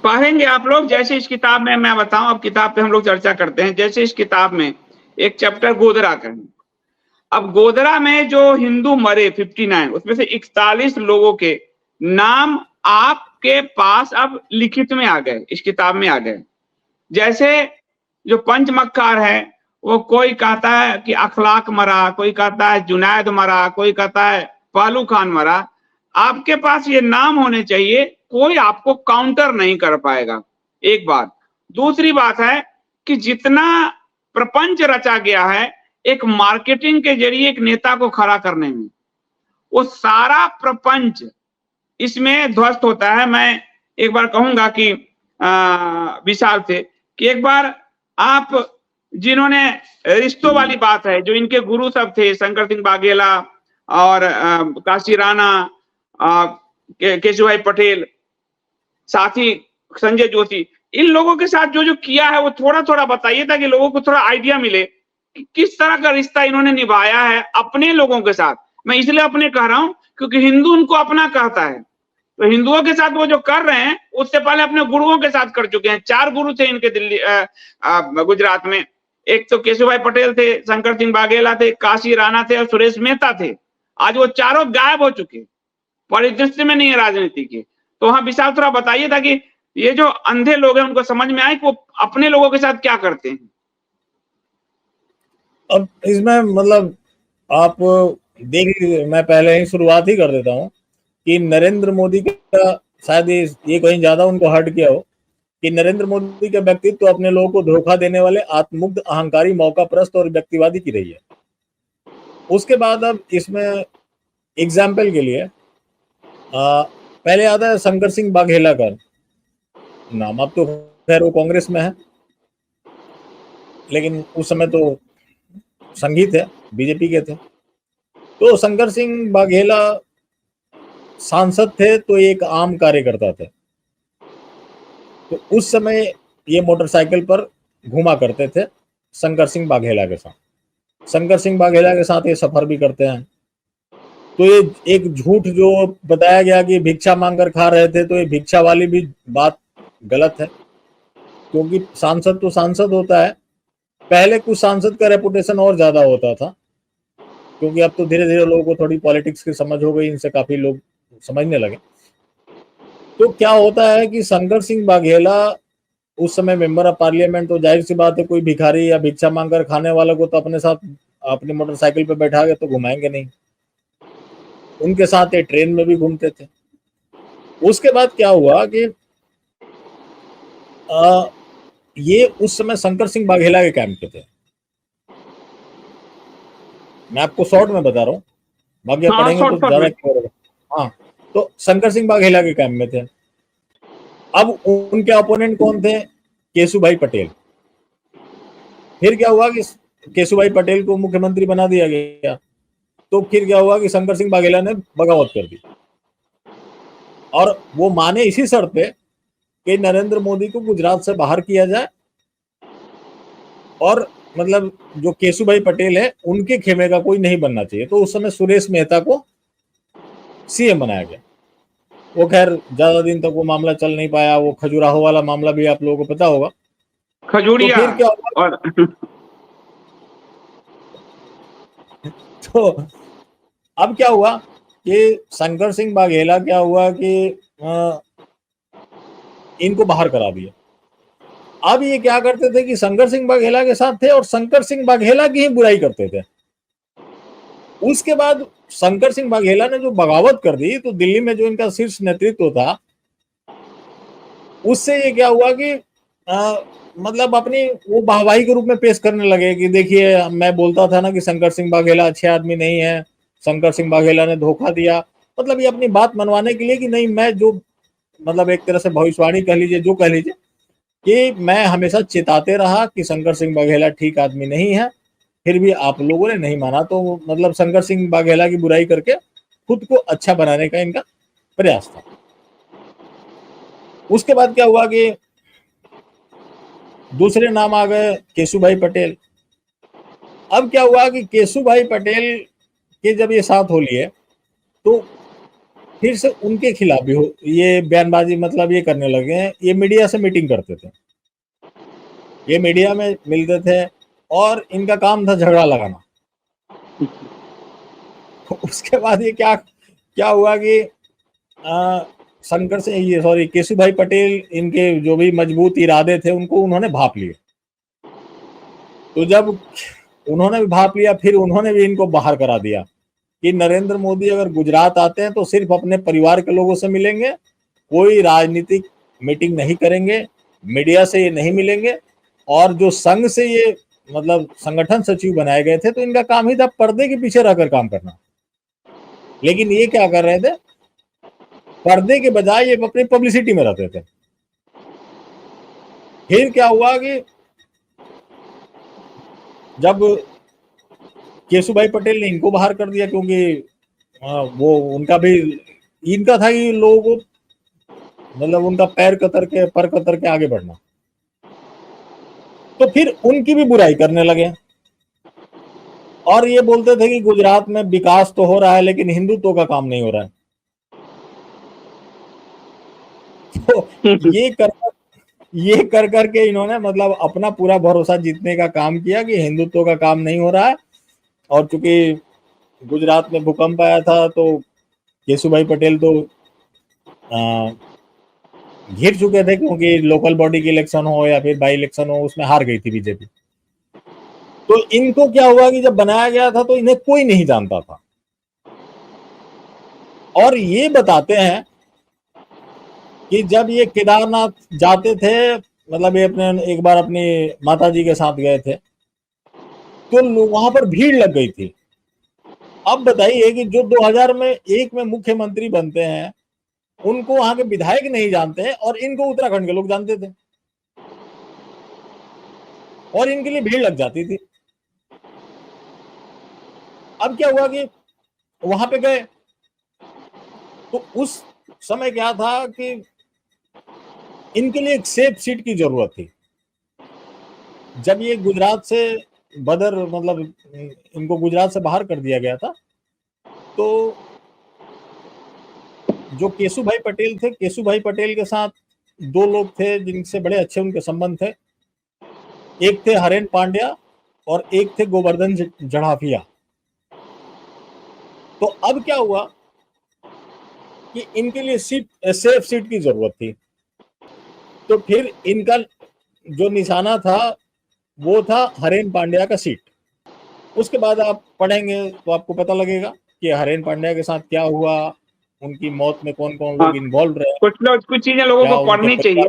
पढ़ेंगे आप लोग। जैसे इस किताब में मैं बताऊं, अब किताब पे हम लोग चर्चा करते हैं। जैसे इस किताब में एक चैप्टर गोधरा का है। अब गोधरा में जो हिंदू मरे 59, उसमें से 41 लोगों के नाम आपके पास अब लिखित में आ गए, इस किताब में आ गए। जैसे जो पंचमक्कार है, वो कोई कहता है कि अखलाक मरा, कोई कहता है जुनैद मरा, कोई कहता है पालू खान मरा। आपके पास ये नाम होने चाहिए, कोई आपको काउंटर नहीं कर पाएगा। एक बात। दूसरी बात है कि जितना प्रपंच रचा गया है एक मार्केटिंग के जरिए एक नेता को खड़ा करने में, वो सारा प्रपंच इसमें ध्वस्त होता है। मैं एक बार कहूंगा कि विशाल से कि एक बार आप जिन्होंने रिश्तों वाली बात है, जो इनके गुरु सब थे, शंकर सिंह वाघेला और काशी राणा, केशु भाई पटेल, साथी संजय जोशी, इन लोगों के साथ जो जो किया है वो थोड़ा थोड़ा बताइए, ताकि लोगों को थोड़ा आइडिया मिले कि किस तरह का रिश्ता इन्होंने निभाया है अपने लोगों के साथ। मैं इसलिए अपने कह रहा हूं क्योंकि हिंदू उनको अपना कहता है, तो हिंदुओं के साथ वो जो कर रहे हैं उससे पहले अपने गुरुओं के साथ कर चुके हैं। 4 गुरु थे इनके दिल्ली गुजरात में। एक तो केशुभाई पटेल थे, शंकर सिंह वाघेला थे, काशी राणा थे और सुरेश मेहता थे। आज वो चारों गायब हो चुके, परिदृश्य में नहीं है राजनीति के। तो वहां विशाल थोड़ा बताइए ताकि ये जो अंधे लोग हैं उनको समझ में आए कि वो अपने लोगों के साथ क्या करते हैं। अब इसमें मतलब आप देख, मैं पहले ही शुरुआत ही कर देता हूं कि नरेंद्र मोदी का शायद ये कहीं ज्यादा उनको हर्ट किया हो कि नरेंद्र मोदी का व्यक्तित्व तो अपने लोगों को धोखा देने वाले आत्ममुग्ध, अहंकारी, मौकाप्रस्त और व्यक्तिवादी की रही है। उसके बाद अब इसमें एग्जाम्पल के लिए पहले आता है शंकर सिंह वाघेला का नाम। अब तो खैर वो कांग्रेस में है, लेकिन उस समय तो संघी थे, बीजेपी के थे। तो शंकर सिंह वाघेला सांसद थे तो एक आम कार्यकर्ता थे। तो उस समय ये मोटरसाइकिल पर घूमा करते थे शंकर सिंह वाघेला के साथ। शंकर सिंह वाघेला के साथ ये सफर भी करते हैं। तो ये एक झूठ जो बताया गया कि भिक्षा मांगकर खा रहे थे, तो ये भिक्षा वाली भी बात गलत है, क्योंकि सांसद तो सांसद होता है। पहले कुछ सांसद का रेपुटेशन और ज्यादा होता था, क्योंकि अब तो धीरे धीरे लोगों को थोड़ी पॉलिटिक्स की समझ हो गई, इनसे काफी लोग समझने लगे। तो क्या होता है कि शंकर सिंह वाघेला उस समय मेंबर ऑफ पार्लियामेंट, तो जाहिर सी बात है कोई भिखारी या भिक्षा मांगकर खाने वाला को तो अपने साथ अपनी मोटरसाइकिल पे बैठा के तो घुमाएंगे नहीं। उनके साथ ये ट्रेन में भी घूमते थे। उसके बाद क्या हुआ कि ये उस समय शंकर सिंह वाघेला के कैंप पे थे। मैं आपको शॉर्ट में बता रहा हूँ, बाकी आप पढ़ेंगे तो ज्यादा क्लियर होगा। हाँ, तो शंकर सिंह वाघेला के कैंप में थे। अब उनके अपोनेंट कौन थे? केशुभाई पटेल। फिर क्या हुआ कि केशुभाई पटेल को मुख्यमंत्री बना दिया गया। तो फिर क्या हुआ कि शंकर सिंह वाघेला ने बगावत कर दी, और वो माने इसी शर्त पे कि नरेंद्र मोदी को गुजरात से बाहर किया जाए, और मतलब जो केशुभाई पटेल है उनके खेमे का कोई नहीं बनना चाहिए। तो उस समय सुरेश मेहता को सीएम बनाया गया। वो खैर ज्यादा दिन तक वो मामला चल नहीं पाया। वो खजुराहो वाला मामला भी आप लोगों को पता होगा, खजूरिया। तो फिर क्या हुआ और तो अब क्या हुआ कि शंकर सिंह वाघेला क्या हुआ कि इनको बाहर करा दिया। अब ये क्या करते थे कि शंकर सिंह वाघेला के साथ थे और शंकर सिंह वाघेला की ही बुराई करते थे। उसके बाद शंकर सिंह वाघेला ने जो बगावत कर दी, तो दिल्ली में जो इनका शीर्ष नेतृत्व था, उससे ये क्या हुआ कि मतलब अपनी वो वाहवाही के रूप में पेश करने लगे कि देखिए, मैं बोलता था ना कि शंकर सिंह वाघेला अच्छे आदमी नहीं है, शंकर सिंह वाघेला ने धोखा दिया। मतलब ये अपनी बात मनवाने के लिए कि नहीं, मैं जो मतलब एक तरह से भविष्यवाणी कह लीजिए, जो कह लीजिए, कि मैं हमेशा चिताते रहा कि शंकर सिंह वाघेला ठीक आदमी नहीं है, फिर भी आप लोगों ने नहीं माना। तो मतलब शंकर सिंह वाघेला की बुराई करके खुद को अच्छा बनाने का इनका प्रयास था। उसके बाद क्या हुआ कि दूसरे नाम आ गए केशुभाई पटेल। अब क्या हुआ कि केशुभाई पटेल के जब ये साथ हो लिए, तो फिर से उनके खिलाफ भी हो ये बयानबाजी, मतलब ये करने लगे हैं। ये मीडिया से मीटिंग करते थे, ये मीडिया में मिलते थे और इनका काम था झगड़ा लगाना। उसके बाद ये क्या क्या हुआ कि शंकर से ये सॉरी केशुभाई पटेल, इनके जो भी मजबूत इरादे थे उनको उन्होंने भाप लिए। तो जब उन्होंने भी भाप लिया, फिर उन्होंने भी इनको बाहर करा दिया कि नरेंद्र मोदी अगर गुजरात आते हैं तो सिर्फ अपने परिवार के लोगों से मिलेंगे, कोई राजनीतिक मीटिंग नहीं करेंगे, मीडिया से ये नहीं मिलेंगे। और जो संघ से ये मतलब संगठन सचिव बनाए गए थे तो इनका काम ही था पर्दे के पीछे रहकर काम करना। लेकिन ये क्या कर रहे थे, पर्दे के बजाय ये अपनी पब्लिसिटी में रहते थे। फिर क्या हुआ कि जब केशुभाई पटेल ने इनको बाहर कर दिया, क्योंकि वो उनका भी इनका था कि लोगों को मतलब उनका पर कतर के आगे बढ़ना, तो फिर उनकी भी बुराई करने लगे और ये बोलते थे कि गुजरात में विकास तो हो रहा है लेकिन हिंदुत्व का काम नहीं हो रहा है। तो ये कर करके इन्होंने मतलब अपना पूरा भरोसा जीतने का काम किया कि हिंदुत्व का काम नहीं हो रहा है। और चूंकि गुजरात में भूकंप आया था तो केशुभाई पटेल तो घिर चुके थे, क्योंकि लोकल बॉडी की इलेक्शन हो या फिर बाई इलेक्शन हो उसमें हार गई थी बीजेपी। तो इनको क्या हुआ कि जब बनाया गया था तो इन्हें कोई नहीं जानता था। और ये बताते हैं कि जब ये केदारनाथ जाते थे, मतलब ये अपने एक बार अपनी माता जी के साथ गए थे तो वहां पर भीड़ लग गई थी। अब बताइए कि जो 2001 में मुख्यमंत्री बनते हैं उनको वहां के विधायक नहीं जानते हैं और इनको उत्तराखंड के लोग जानते थे और इनके लिए भीड़ लग जाती थी। अब क्या हुआ कि वहां पे गए तो उस समय क्या था कि इनके लिए एक सेफ सीट की जरूरत थी। जब ये गुजरात से बदर मतलब इनको गुजरात से बाहर कर दिया गया था तो जो केशुभाई पटेल थे, केशुभाई पटेल के साथ दो लोग थे जिनसे बड़े अच्छे उनके संबंध थे। एक थे हरेन पांड्या और एक थे गोवर्धन जड़ाफिया। तो अब क्या हुआ कि इनके लिए सेफ सीट की जरूरत थी। तो फिर इनका जो निशाना था वो था हरेन पांड्या का सीट। उसके बाद आप पढ़ेंगे तो आपको पता लगेगा कि हरेन पांड्या के साथ क्या हुआ, उनकी मौत में कौन कौन लोग इन्वॉल्व रहे, कुछ चीजें लोगों क्या को उनके पढ़नी चाहिए।